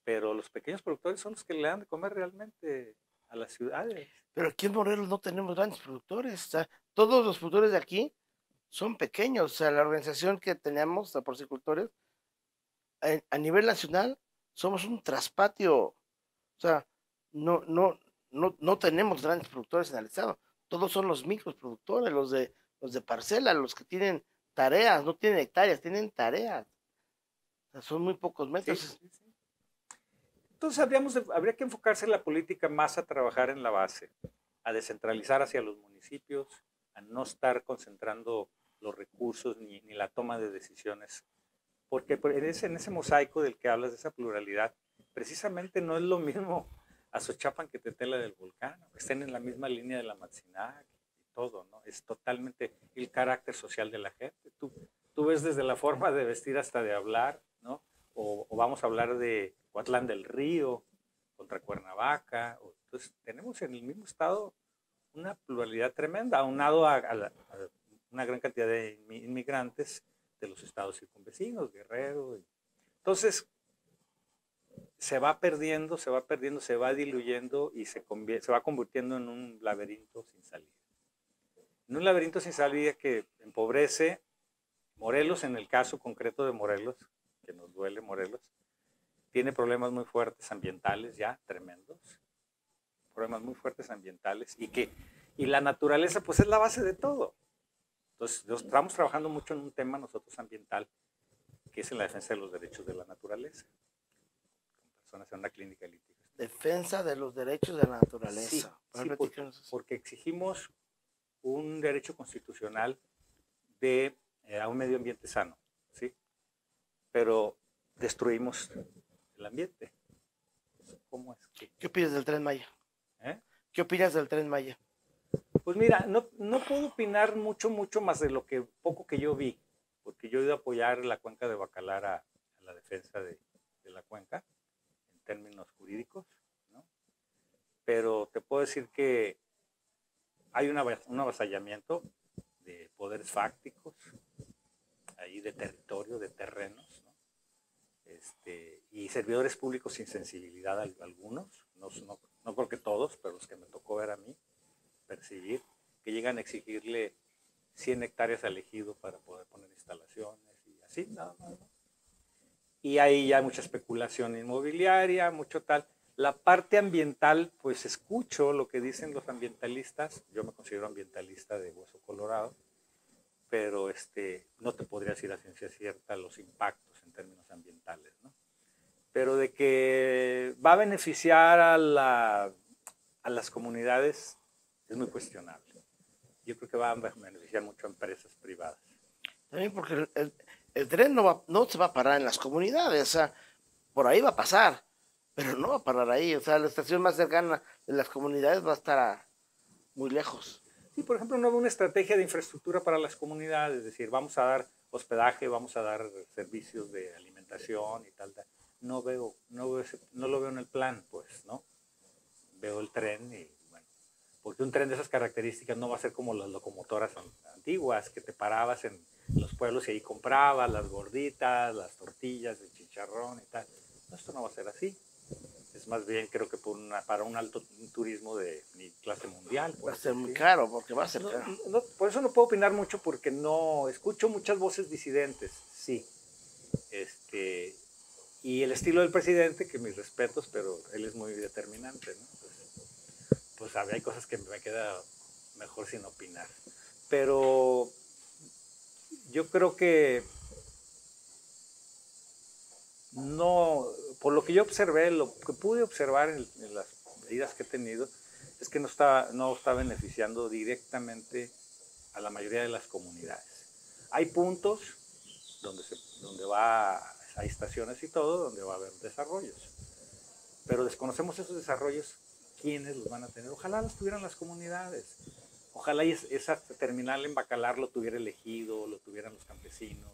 B: pero los pequeños productores son los que le dan de comer realmente a las ciudades.
A: Pero aquí en Morelos no tenemos grandes productores. O sea, todos los productores de aquí son pequeños. O sea, la organización que tenemos de porcicultores, a nivel nacional, somos un traspatio. O sea, no tenemos grandes productores en el estado. Todos son los microproductores, los de parcela, los que tienen tareas, no tienen hectáreas, tienen tareas. O sea, son muy pocos metros.
B: Sí, sí, sí. Entonces habría que enfocarse en la política más a trabajar en la base, a descentralizar hacia los municipios, a no estar concentrando los recursos ni la toma de decisiones. Porque en ese mosaico del que hablas, de esa pluralidad, precisamente no es lo mismo Azochapan que Tetela del Volcán, estén en la misma línea de la Matzinac y todo, ¿no? Es totalmente el carácter social de la gente. Tú ves desde la forma de vestir hasta de hablar, ¿no? O vamos a hablar de Coatlán del Río contra Cuernavaca. Entonces, tenemos en el mismo estado una pluralidad tremenda, aunado a una gran cantidad de inmigrantes de los estados circunvecinos, Guerrero. Entonces, se va perdiendo, se va diluyendo y se va convirtiendo en un laberinto sin salida. En un laberinto sin salida que empobrece. Morelos, en el caso concreto de Morelos, que nos duele Morelos, tiene problemas muy fuertes ambientales ya, tremendos, problemas muy fuertes ambientales, y la naturaleza pues es la base de todo. Entonces, estamos trabajando mucho en un tema nosotros ambiental, que es en la defensa de los derechos de la naturaleza, con personas en una clínica elítica.
A: Defensa de los derechos de la naturaleza.
B: Sí, porque exigimos un derecho constitucional a un medio ambiente sano, ¿sí? Pero destruimos el ambiente. ¿Cómo es?
A: ¿Qué opinas del Tren Maya? ¿Qué opinas del Tren Maya?
B: Pues mira, no puedo opinar mucho más de lo poco que yo vi, porque yo he ido a apoyar la cuenca de Bacalar a la defensa de la cuenca, en términos jurídicos, ¿no? Pero te puedo decir que hay un avasallamiento de poderes fácticos, ahí de territorio, de terrenos, ¿no? Y servidores públicos sin sensibilidad algunos, no creo que todos, pero los que me tocó ver a mí, percibir, que llegan a exigirle 100 hectáreas al ejido para poder poner instalaciones y así, no. Y ahí ya hay mucha especulación inmobiliaria, mucho tal. La parte ambiental, pues escucho lo que dicen los ambientalistas, yo me considero ambientalista de hueso colorado, pero no te podría decir a ciencia cierta los impactos en términos ambientales, ¿no? Pero de que va a beneficiar a las comunidades es muy cuestionable. Yo creo que va a beneficiar mucho a empresas privadas.
A: También porque el tren no se va a parar en las comunidades, o sea, por ahí va a pasar, pero no va a parar ahí, o sea, la estación más cercana de las comunidades va a estar muy lejos.
B: Sí, por ejemplo, no veo una estrategia de infraestructura para las comunidades, es decir, vamos a dar hospedaje, vamos a dar servicios de alimentación y tal. No lo veo en el plan, pues, ¿no? Veo el tren y, bueno, porque un tren de esas características no va a ser como las locomotoras antiguas, que te parabas en los pueblos y ahí comprabas las gorditas, las tortillas, el chicharrón y tal. No, esto no va a ser así. Es más bien, creo que para un alto turismo de clase mundial.
A: Va a ser muy caro, porque va a ser caro.
B: Por eso no puedo opinar mucho, porque no escucho muchas voces disidentes, sí. Y el estilo del presidente, que mis respetos, pero él es muy determinante, ¿no? Pues hay cosas que me queda mejor sin opinar. Pero yo creo que no, por lo que yo observé, lo que pude observar en las medidas que he tenido, es que no está beneficiando directamente a la mayoría de las comunidades. Hay puntos donde hay estaciones y todo, donde va a haber desarrollos, pero desconocemos esos desarrollos, quiénes los van a tener. Ojalá los tuvieran las comunidades, ojalá esa terminal en Bacalar lo tuviera el ejido, lo tuvieran los campesinos,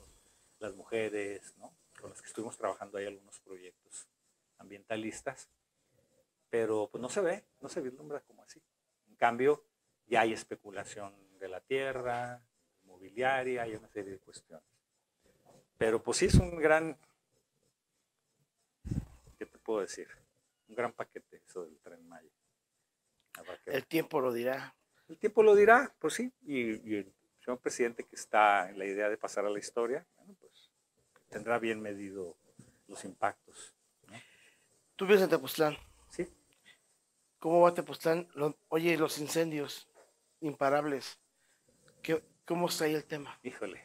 B: las mujeres, ¿no? Con las que estuvimos trabajando ahí algunos proyectos ambientalistas, pero pues no se vislumbra como así. En cambio, ya hay especulación de la tierra, inmobiliaria, hay una serie de cuestiones. Pero pues sí es un gran, ¿qué te puedo decir? Un gran paquete eso del Tren Maya.
A: El tiempo lo dirá.
B: El tiempo lo dirá, pues sí, y señor presidente que está en la idea de pasar a la historia, bueno, pues tendrá bien medido los impactos, ¿no?
A: Tú vives en Tepoztlán.
B: Sí.
A: ¿Cómo va Tepoztlán? Oye, los incendios imparables. ¿Cómo está ahí el tema?
B: Híjole,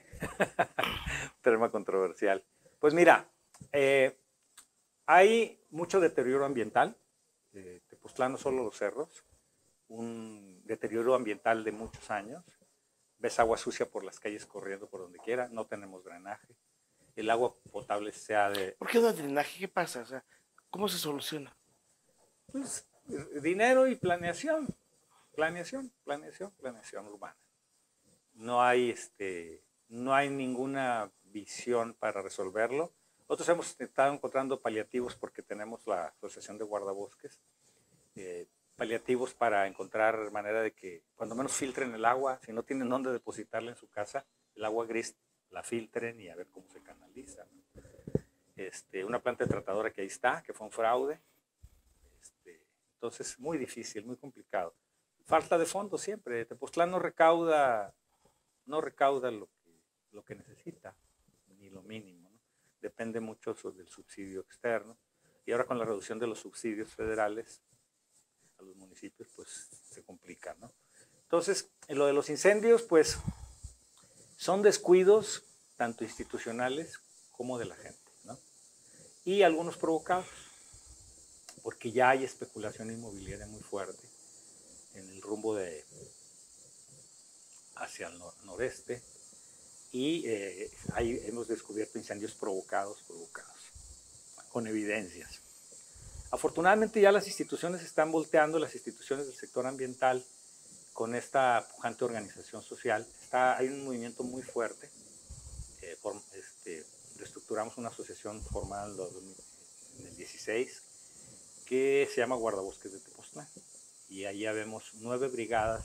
B: tema controversial. Pues mira, hay mucho deterioro ambiental. Tepoztlán, no solo los cerros, un deterioro ambiental de muchos años. Ves agua sucia por las calles corriendo por donde quiera, no tenemos drenaje. El agua potable sea de...
A: ¿Por qué no hay drenaje? ¿Qué pasa? O sea, ¿cómo se soluciona?
B: Pues, dinero y planeación. Planeación urbana. No hay ninguna visión para resolverlo. Nosotros hemos estado encontrando paliativos porque tenemos la Asociación de Guardabosques, paliativos para encontrar manera de que cuando menos filtren el agua, si no tienen dónde depositarla en su casa, el agua gris la filtren y a ver cómo se canaliza, ¿no? Una planta tratadora que ahí está, que fue un fraude. Entonces, muy difícil, muy complicado. Falta de fondos siempre. Tepoztlán no recauda lo que necesita, ni lo mínimo, ¿no? Depende mucho del subsidio externo. Y ahora con la reducción de los subsidios federales a los municipios, pues se complica, ¿no? Entonces, en lo de los incendios, pues son descuidos tanto institucionales como de la gente, ¿no? Y algunos provocados, porque ya hay especulación inmobiliaria muy fuerte en el rumbo hacia el noreste, y ahí hemos descubierto incendios provocados, con evidencias. Afortunadamente ya las instituciones están volteando, las instituciones del sector ambiental, con esta pujante organización social. Hay un movimiento muy fuerte. Reestructuramos una asociación formada en el 16 que se llama Guardabosques de Tepoztlán. Y allá vemos 9 brigadas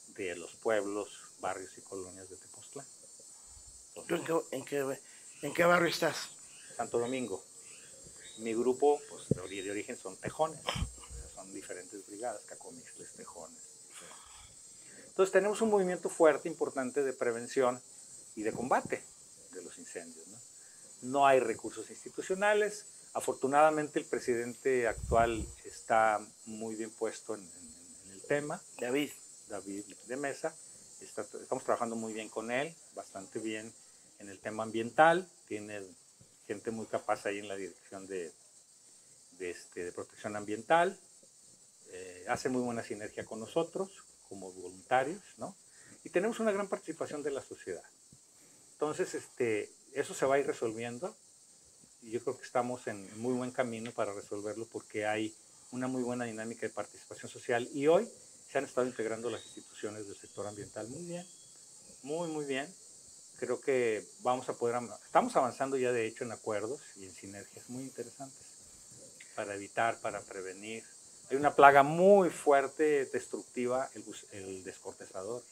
B: de los pueblos, barrios y colonias de Tepoztlán.
A: ¿En qué barrio estás?
B: Santo Domingo. Mi grupo, pues, de origen son tejones. Son diferentes brigadas, cacomixles, tejones. Entonces tenemos un movimiento fuerte, importante de prevención y de combate de los incendios, ¿no? No hay recursos institucionales. Afortunadamente el presidente actual está muy bien puesto en el tema. David de Mesa. Estamos trabajando muy bien con él, bastante bien en el tema ambiental. Tiene gente muy capaz ahí en la dirección de protección ambiental. Hace muy buena sinergia con nosotros como voluntarios, ¿no? Y tenemos una gran participación de la sociedad. Entonces, eso se va a ir resolviendo. Y yo creo que estamos en muy buen camino para resolverlo porque hay una muy buena dinámica de participación social y hoy se han estado integrando las instituciones del sector ambiental muy bien, muy bien. Creo que estamos avanzando ya de hecho en acuerdos y en sinergias muy interesantes para evitar, para prevenir. Hay una plaga muy fuerte, destructiva, el descortezador.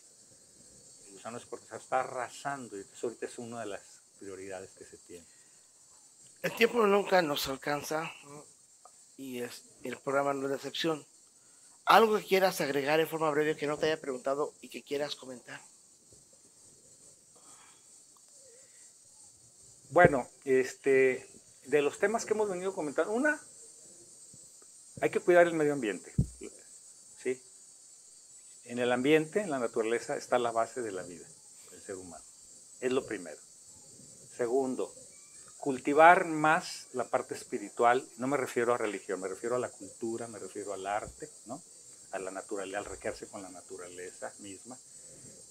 B: El gusano descortezador está arrasando y eso ahorita es una de las prioridades que se tiene.
A: El tiempo nunca nos alcanza, ¿no? Y el programa no es la excepción. ¿Algo que quieras agregar en forma breve que no te haya preguntado y que quieras comentar?
B: Bueno, de los temas que hemos venido comentando, hay que cuidar el medio ambiente, ¿sí? En el ambiente, en la naturaleza, está la base de la vida del ser humano. Es lo primero. Segundo, cultivar más la parte espiritual. No me refiero a religión, me refiero a la cultura, me refiero al arte, ¿no? A la naturaleza, al requearse con la naturaleza misma.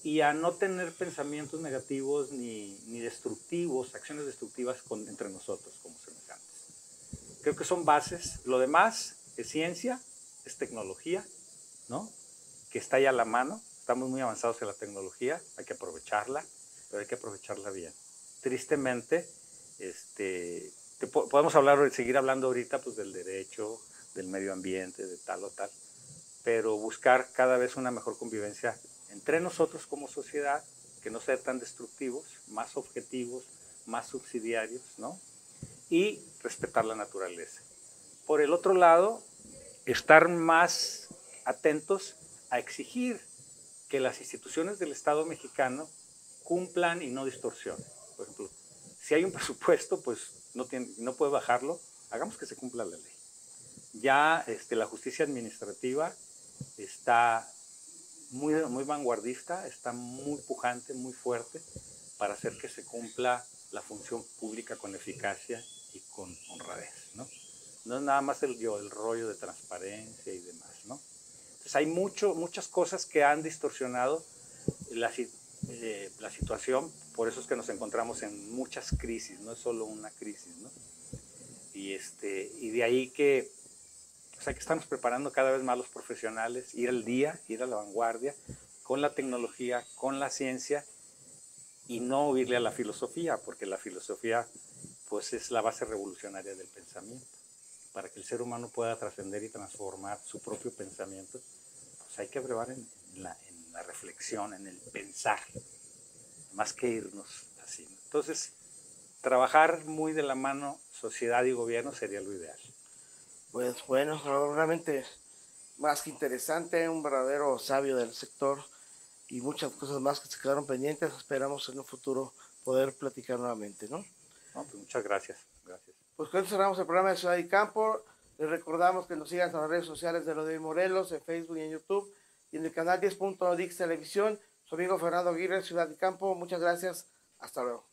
B: Y a no tener pensamientos negativos ni destructivos, acciones destructivas entre nosotros como semejantes. Creo que son bases. Lo demás es ciencia, es tecnología, ¿no? Que está ya a la mano. Estamos muy avanzados en la tecnología, hay que aprovecharla, pero hay que aprovecharla bien. Tristemente, podemos seguir hablando ahorita pues, del derecho, del medio ambiente, de tal o tal, pero buscar cada vez una mejor convivencia entre nosotros como sociedad, que no sean tan destructivos, más objetivos, más subsidiarios, ¿no? Y respetar la naturaleza. Por el otro lado, estar más atentos a exigir que las instituciones del Estado mexicano cumplan y no distorsionen. Por ejemplo, si hay un presupuesto, pues no puede bajarlo, hagamos que se cumpla la ley. Ya la justicia administrativa está muy vanguardista, está muy pujante, muy fuerte para hacer que se cumpla la función pública con eficacia y con honradez, ¿no? No es nada más el rollo de transparencia y demás, ¿no? Entonces hay muchas cosas que han distorsionado la situación, por eso es que nos encontramos en muchas crisis, no es solo una crisis, ¿no? Y de ahí que hay que estarnos preparando cada vez más los profesionales, ir al día, ir a la vanguardia, con la tecnología, con la ciencia, y no huirle a la filosofía, porque la filosofía pues es la base revolucionaria del pensamiento. Para que el ser humano pueda trascender y transformar su propio pensamiento, pues hay que brevar en la reflexión, en el pensar, más que irnos así, ¿no? Entonces, trabajar muy de la mano sociedad y gobierno sería lo ideal.
A: Pues bueno, realmente más que interesante, un verdadero sabio del sector y muchas cosas más que se quedaron pendientes. Esperamos en un futuro poder platicar nuevamente, ¿no?
B: No, pues muchas gracias. Gracias.
A: Pues con esto cerramos el programa de Ciudad y Campo. Les recordamos que nos sigan en las redes sociales de Lo de Hoy Morelos, en Facebook y en YouTube, y en el canal 10.dix Televisión. Su amigo Fernando Aguirre, Ciudad y Campo. Muchas gracias. Hasta luego.